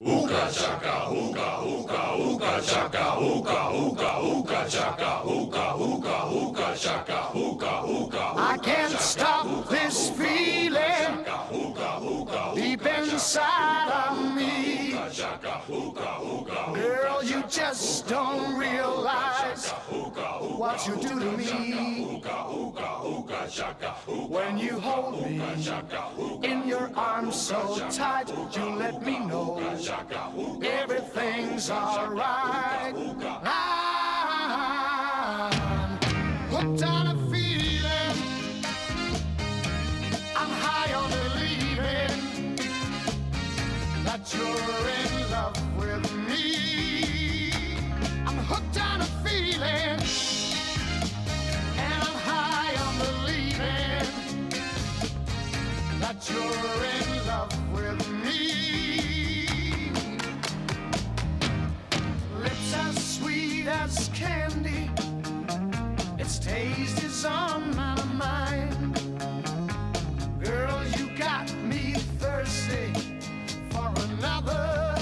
Ooga chaka, ooga, ooga, ooga chaka, ooga, ooga, ooga chaka, ooga, ooga, ooga chaka, ooga, ooga. I can't stop this feeling deep inside of me. Girl, you just don't realize what you do to me. When you hold me in your arms so tight, you let me know everything's alright. I'm hooked on a feeling, I'm high on believing that you're in love with me. I'm hooked on a feeling, and I'm high on believing that you're in love with me. Lips as sweet as candy, its taste is on my mind. Girl, you got me thirsty for another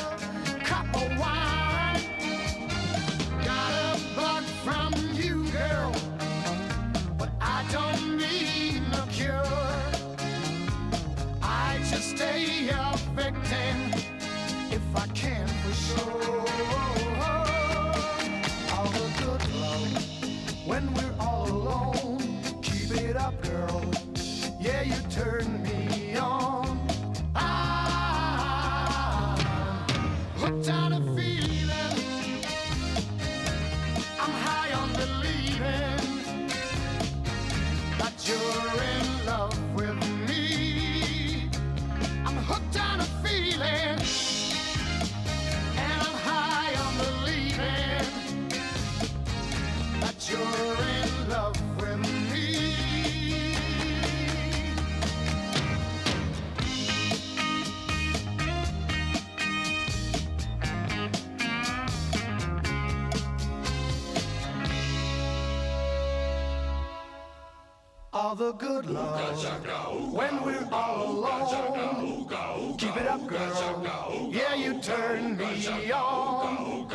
cup of wine. Got a bug from you, girl, but I don't need no cure. I just stay a victim if I can for sure. All the good love when we're all alone. Keep it up, girl. Yeah, you turn me on. I'm hooked on a feeling, I'm high on believing that you're in love with me. I'm hooked on a feeling, and I'm high on believing that you're in love with me. All the good love when we're all alone. Keep it up, girl. Yeah, you turn me on.